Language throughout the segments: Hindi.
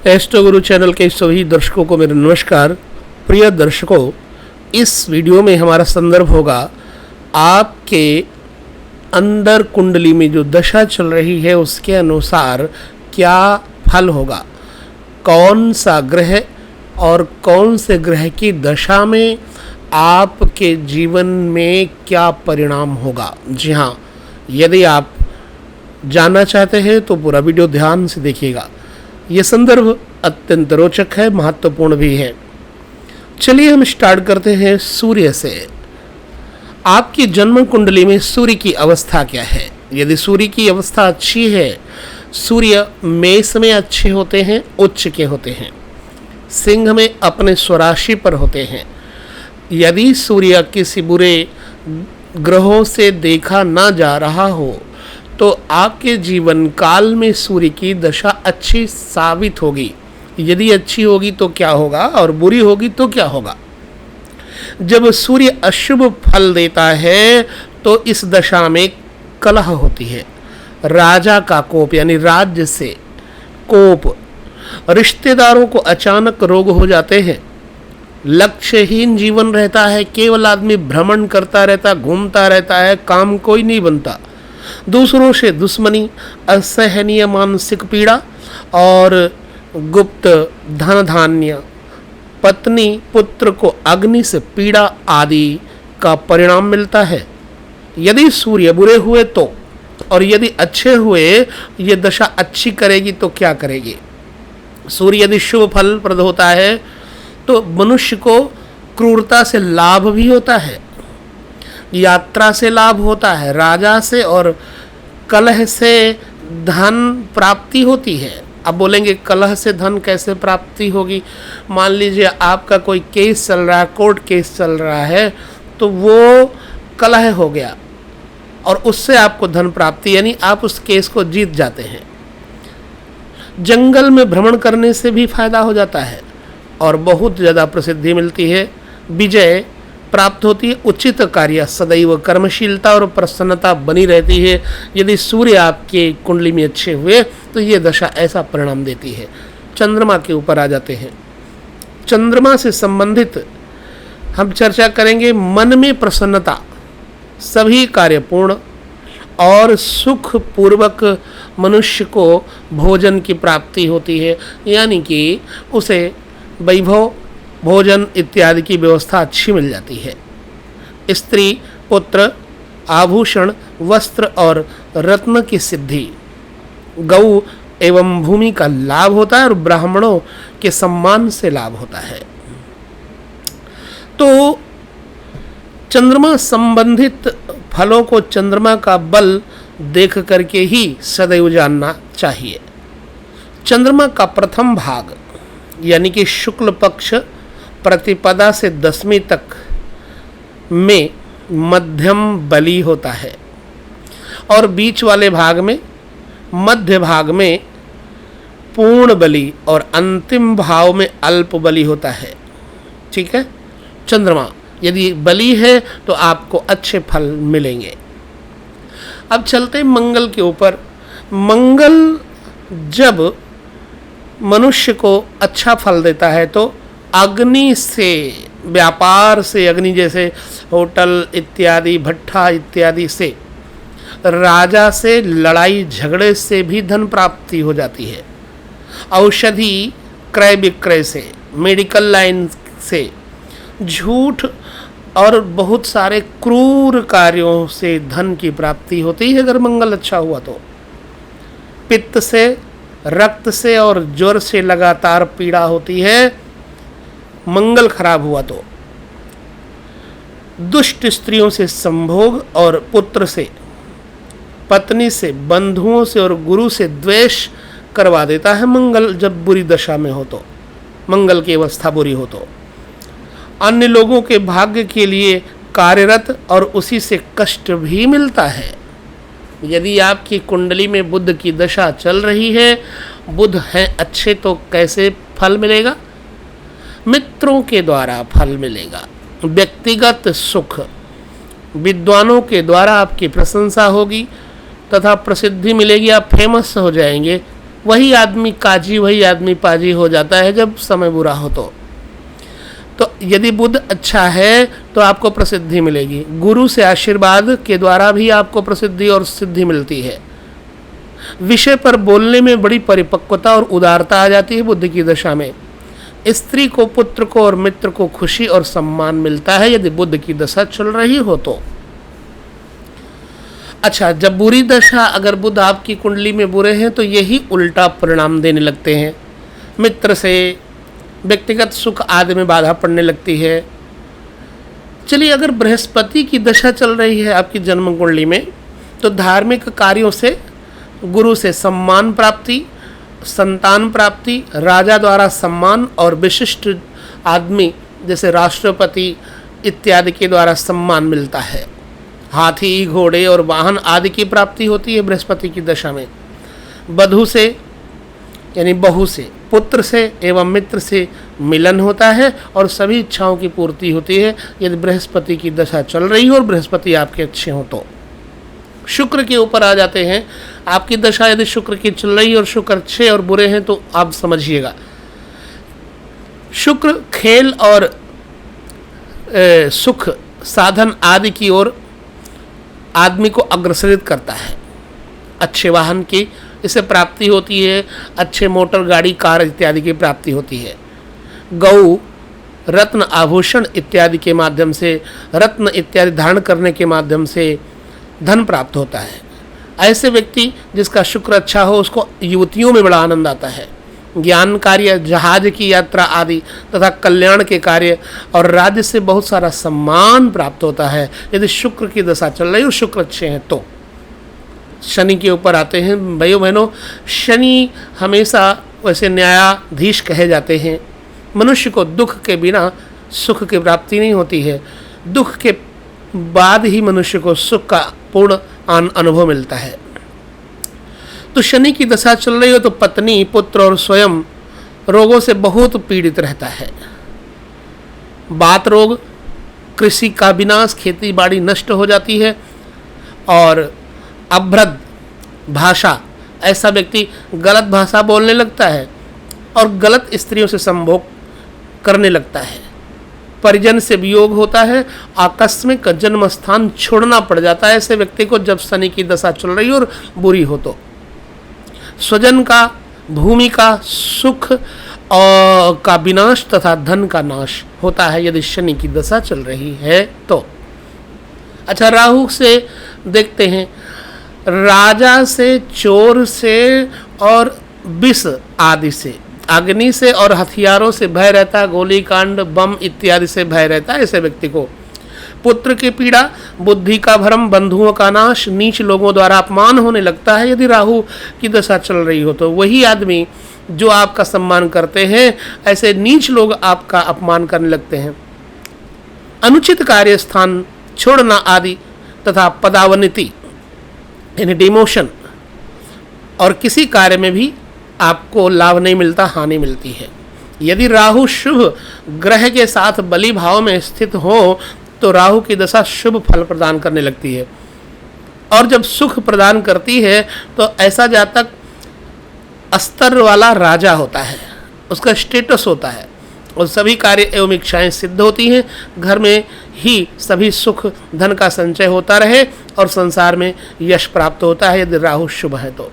एस्ट्रो गुरु चैनल के सभी दर्शकों को मेरा नमस्कार। प्रिय दर्शकों, इस वीडियो में हमारा संदर्भ होगा आपके अंदर कुंडली में जो दशा चल रही है उसके अनुसार क्या फल होगा, कौन सा ग्रह और कौन से ग्रह की दशा में आपके जीवन में क्या परिणाम होगा। जी हाँ, यदि आप जानना चाहते हैं तो पूरा वीडियो ध्यान से देखिएगा। ये संदर्भ अत्यंत रोचक है, महत्वपूर्ण भी है। चलिए हम स्टार्ट करते हैं सूर्य से। आपकी जन्म कुंडली में सूर्य की अवस्था क्या है। यदि सूर्य की अवस्था अच्छी है, सूर्य मेष में अच्छे होते हैं, उच्च के होते हैं, सिंह में अपने स्वराशि पर होते हैं। यदि सूर्य किसी बुरे ग्रहों से देखा ना जा रहा हो तो आपके जीवन काल में सूर्य की दशा अच्छी साबित होगी। यदि अच्छी होगी तो क्या होगा और बुरी होगी तो क्या होगा। जब सूर्य अशुभ फल देता है तो इस दशा में कलह होती है, राजा का कोप यानी राज्य से कोप, रिश्तेदारों को अचानक रोग हो जाते हैं, लक्ष्यहीन जीवन रहता है, केवल आदमी भ्रमण करता रहता, घूमता रहता है, काम कोई नहीं बनता, दूसरों से दुश्मनी, असहनीय मानसिक पीड़ा और गुप्त धन धान्य, पत्नी पुत्र को अग्नि से पीड़ा आदि का परिणाम मिलता है। यदि सूर्य बुरे हुए तो, और यदि अच्छे हुए, ये दशा अच्छी करेगी तो क्या करेगी। सूर्य यदि शुभ फल प्रद होता है तो मनुष्य को क्रूरता से लाभ भी होता है, यात्रा से लाभ होता है, राजा से और कलह से धन प्राप्ति होती है। अब बोलेंगे कलह से धन कैसे प्राप्ति होगी। मान लीजिए आपका कोई केस चल रहा है, कोर्ट केस चल रहा है, तो वो कलह हो गया और उससे आपको धन प्राप्ति यानी आप उस केस को जीत जाते हैं। जंगल में भ्रमण करने से भी फायदा हो जाता है और बहुत ज़्यादा प्रसिद्धि मिलती है, विजय प्राप्त होती है, उचित कार्य, सदैव कर्मशीलता और प्रसन्नता बनी रहती है। यदि सूर्य आपके कुंडली में अच्छे हुए तो ये दशा ऐसा परिणाम देती है। चंद्रमा के ऊपर आ जाते हैं। चंद्रमा से संबंधित हम चर्चा करेंगे। मन में प्रसन्नता, सभी कार्य पूर्ण और सुख पूर्वक मनुष्य को भोजन की प्राप्ति होती है, यानी कि उसे वैभव, भोजन इत्यादि की व्यवस्था अच्छी मिल जाती है। स्त्री, पुत्र, आभूषण, वस्त्र और रत्न की सिद्धि, गौ एवं भूमि का लाभ होता है और ब्राह्मणों के सम्मान से लाभ होता है। तो चंद्रमा संबंधित फलों को चंद्रमा का बल देख करके ही सदैव जानना चाहिए। चंद्रमा का प्रथम भाग यानी कि शुक्ल पक्ष प्रतिपदा से दशमी तक में मध्यम बली होता है और बीच वाले भाग में, मध्य भाग में पूर्ण बली और अंतिम भाव में अल्प बली होता है। ठीक है, चंद्रमा यदि बली है तो आपको अच्छे फल मिलेंगे। अब चलते हैं मंगल के ऊपर। मंगल जब मनुष्य को अच्छा फल देता है तो अग्नि से, व्यापार से, अग्नि जैसे होटल इत्यादि, भट्ठा इत्यादि से, राजा से, लड़ाई झगड़े से भी धन प्राप्ति हो जाती है। औषधि क्रय विक्रय से, मेडिकल लाइन से, झूठ और बहुत सारे क्रूर कार्यों से धन की प्राप्ति होती है अगर मंगल अच्छा हुआ तो। पित्त से, रक्त से और ज्वर से लगातार पीड़ा होती है मंगल खराब हुआ तो। दुष्ट स्त्रियों से संभोग और पुत्र से, पत्नी से, बंधुओं से और गुरु से द्वेष करवा देता है मंगल जब बुरी दशा में हो तो, मंगल की अवस्था बुरी हो तो। अन्य लोगों के भाग्य के लिए कार्यरत और उसी से कष्ट भी मिलता है। यदि आपकी कुंडली में बुध की दशा चल रही है, बुध हैं अच्छे, तो कैसे फल मिलेगा। मित्रों के द्वारा फल मिलेगा, व्यक्तिगत सुख, विद्वानों के द्वारा आपकी प्रशंसा होगी तथा प्रसिद्धि मिलेगी, आप फेमस हो जाएंगे, वही आदमी काजी, वही आदमी पाजी हो जाता है जब समय बुरा हो तो यदि बुध अच्छा है तो आपको प्रसिद्धि मिलेगी। गुरु से आशीर्वाद के द्वारा भी आपको प्रसिद्धि और सिद्धि मिलती है। विषय पर बोलने में बड़ी परिपक्वता और उदारता आ जाती है बुध की दशा में। स्त्री को, पुत्र को और मित्र को खुशी और सम्मान मिलता है यदि बुध की दशा चल रही हो तो। अच्छा, जब बुरी दशा अगर बुध आपकी कुंडली में बुरे हैं तो यही उल्टा परिणाम देने लगते हैं। मित्र से व्यक्तिगत सुख आदि में बाधा पड़ने लगती है। चलिए, अगर बृहस्पति की दशा चल रही है आपकी जन्म कुंडली में तो धार्मिक कार्यों से, गुरु से सम्मान प्राप्ति, संतान प्राप्ति, राजा द्वारा सम्मान और विशिष्ट आदमी जैसे राष्ट्रपति इत्यादि के द्वारा सम्मान मिलता है। हाथी, घोड़े और वाहन आदि की प्राप्ति होती है बृहस्पति की दशा में। बधू से यानी बहू से, पुत्र से एवं मित्र से मिलन होता है और सभी इच्छाओं की पूर्ति होती है यदि बृहस्पति की दशा चल रही हो और बृहस्पति आपके अच्छे हों तो। शुक्र के ऊपर आ जाते हैं। आपकी दशा यदि शुक्र की चल रही और शुक्र अच्छे और बुरे हैं तो आप समझिएगा, शुक्र खेल और सुख साधन आदि की ओर आदमी को अग्रसरित करता है। अच्छे वाहन की इससे प्राप्ति होती है, अच्छे मोटर गाड़ी कार इत्यादि की प्राप्ति होती है। गौ, रत्न आभूषण इत्यादि के माध्यम से, रत्न इत्यादि धारण करने के माध्यम से धन प्राप्त होता है। ऐसे व्यक्ति जिसका शुक्र अच्छा हो उसको युवतियों में बड़ा आनंद आता है। ज्ञान कार्य, जहाज की यात्रा आदि तथा कल्याण के कार्य और राज्य से बहुत सारा सम्मान प्राप्त होता है यदि शुक्र की दशा चल रही और शुक्र अच्छे हैं तो। शनि के ऊपर आते हैं भाइयों बहनों। शनि हमेशा वैसे न्यायाधीश कहे जाते हैं। मनुष्य को दुख के बिना सुख की प्राप्ति नहीं होती है, दुख के बाद ही मनुष्य को सुख का पूर्ण अनुभव मिलता है। तो शनि की दशा चल रही हो तो पत्नी, पुत्र और स्वयं रोगों से बहुत पीड़ित रहता है। बात रोग, कृषि का विनाश, खेती बाड़ी नष्ट हो जाती है और अभ्रद भाषा, ऐसा व्यक्ति गलत भाषा बोलने लगता है और गलत स्त्रियों से संभोग करने लगता है। परिजन से वियोग होता है, आकस्मिक जन्म स्थान छोड़ना पड़ जाता है ऐसे व्यक्ति को जब शनि की दशा चल रही और बुरी हो तो। स्वजन का, भूमि का, सुख का विनाश तथा धन का नाश होता है यदि शनि की दशा चल रही है तो। अच्छा, राहु से देखते हैं, राजा से, चोर से और विष आदि से, अग्नि से और हथियारों से भय रहता है। गोली कांड, बम इत्यादि से भय रहता है ऐसे व्यक्ति को। पुत्र की पीड़ा, बुद्धि का भ्रम, बंधुओं का नाश, नीच लोगों द्वारा अपमान होने लगता है यदि राहु की दशा चल रही हो तो। वही आदमी जो आपका सम्मान करते हैं ऐसे नीच लोग आपका अपमान करने लगते हैं। अनुचित कार्य स्थान छोड़ना आदि तथा पदावनति यानी डिमोशन और किसी कार्य में भी आपको लाभ नहीं मिलता, हानि मिलती है। यदि राहु शुभ ग्रह के साथ बलि भाव में स्थित हो तो राहु की दशा शुभ फल प्रदान करने लगती है और जब सुख प्रदान करती है तो ऐसा जातक अस्तर वाला राजा होता है, उसका स्टेटस होता है और सभी कार्य एवं इच्छाएं सिद्ध होती हैं। घर में ही सभी सुख धन का संचय होता रहे और संसार में यश प्राप्त होता है यदि राहु शुभ है तो।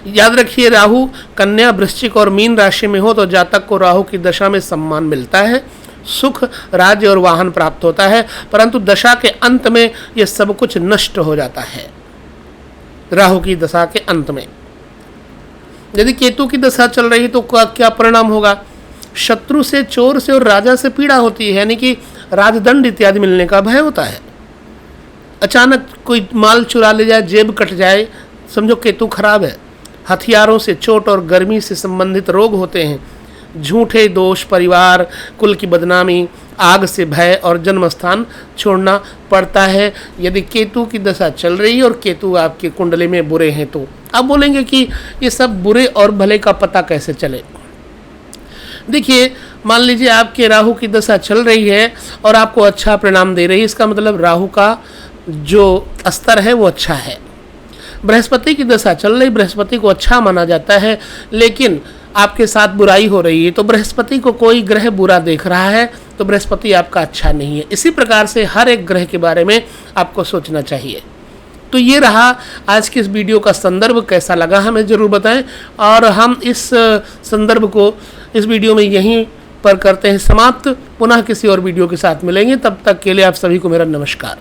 याद रखिए, राहु कन्या, वृश्चिक और मीन राशि में हो तो जातक को राहु की दशा में सम्मान मिलता है, सुख, राज्य और वाहन प्राप्त होता है, परंतु दशा के अंत में यह सब कुछ नष्ट हो जाता है। राहु की दशा के अंत में यदि केतु की दशा चल रही तो क्या परिणाम होगा? शत्रु से, चोर से और राजा से पीड़ा होती है, यानी कि राजदंड इत्यादि मिलने का भय होता है। अचानक कोई माल चुरा ले जाए, जेब कट जाए, समझो केतु खराब है। हथियारों से चोट और गर्मी से संबंधित रोग होते हैं। झूठे दोष, परिवार, कुल की बदनामी, आग से भय और जन्म स्थान छोड़ना पड़ता है यदि केतु की दशा चल रही है और केतु आपके कुंडली में बुरे हैं तो। आप बोलेंगे कि ये सब बुरे और भले का पता कैसे चले? देखिए, मान लीजिए आपके राहु की दशा चल रही है और आपको अच्छा परिणाम दे रही है, इसका मतलब राहु का जो स्तर है वो अच्छा है। बृहस्पति की दशा चल रही, बृहस्पति को अच्छा माना जाता है, लेकिन आपके साथ बुराई हो रही है, तो बृहस्पति को कोई ग्रह बुरा देख रहा है तो बृहस्पति आपका अच्छा नहीं है। इसी प्रकार से हर एक ग्रह के बारे में आपको सोचना चाहिए। तो ये रहा आज की इस वीडियो का संदर्भ। कैसा लगा हमें ज़रूर बताएं, और हम इस संदर्भ को इस वीडियो में यहीं पर करते हैं समाप्त। पुनः किसी और वीडियो के साथ मिलेंगे, तब तक के लिए आप सभी को मेरा नमस्कार।